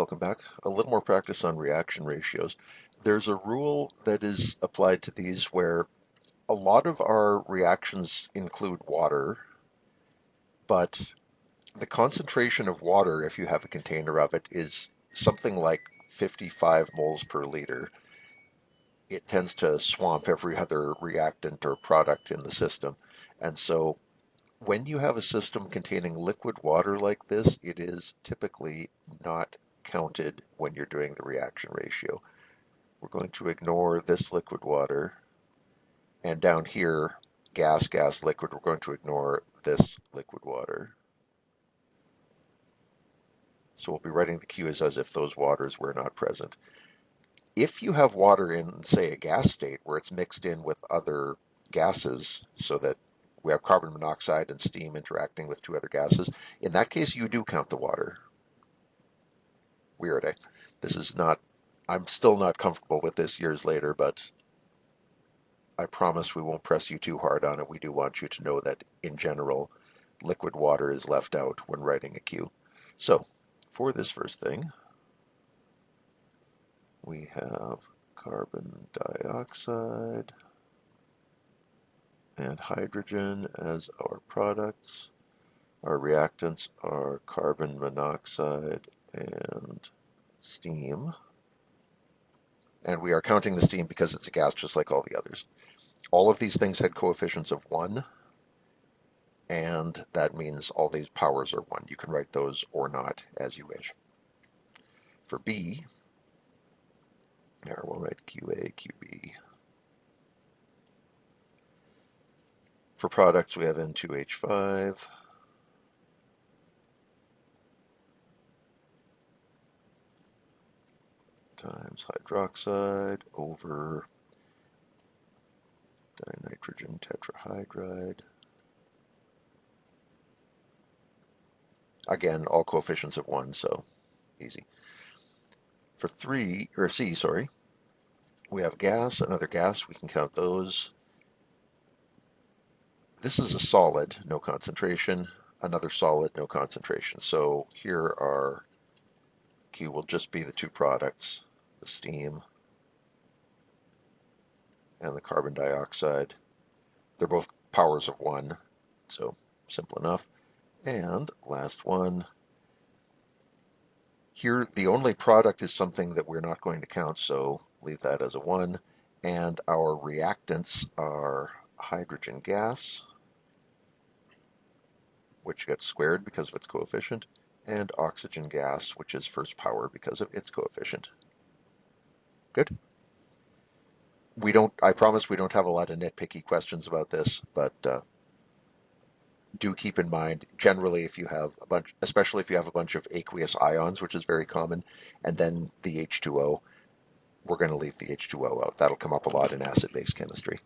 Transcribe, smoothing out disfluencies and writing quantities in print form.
Welcome back. A little more practice on reaction ratios. There's a rule that is applied to these where a lot of our reactions include water, but the concentration of water, if you have a container of it, is something like 55 moles per liter. It tends to swamp every other reactant or product in the system. And so when you have a system containing liquid water like this, it is typically not counted when you're doing the reaction ratio. We're going to ignore this liquid water, and down here, gas, gas, liquid, we're going to ignore this liquid water. So we'll be writing the Q's as if those waters were not present. If you have water in, say, a gas state where it's mixed in with other gases so that we have carbon monoxide and steam interacting with two other gases, in that case, you do count the water. Weird, eh? This is not, I'm still not comfortable with this years later, but I promise we won't press you too hard on it. We do want you to know that, in general, liquid water is left out when writing a Q. So, for this first thing, we have carbon dioxide and hydrogen as our products. Our reactants are carbon monoxide and steam. And we are counting the steam because it's a gas just like all the others. All of these things had coefficients of 1, and that means all these powers are 1. You can write those or not as you wish. For B, there we'll write QA, QB. For products, we have N2H5 times hydroxide over dinitrogen tetrahydride. Again, all coefficients of 1, so easy. For C, we have gas, another gas, we can count those. This is a solid, no concentration, another solid, no concentration. So here our Q will just be the two products, the steam and the carbon dioxide. They're both powers of 1, so simple enough. And last one, here the only product is something that we're not going to count, so leave that as a 1. And our reactants are hydrogen gas, which gets squared because of its coefficient, and oxygen gas, which is first power because of its coefficient. Good. I promise we don't have a lot of nitpicky questions about this, but do keep in mind, generally, if you have a bunch, especially if you have a bunch of aqueous ions, which is very common, and then the H2O, we're going to leave the H2O out. That'll come up a lot in acid-base chemistry.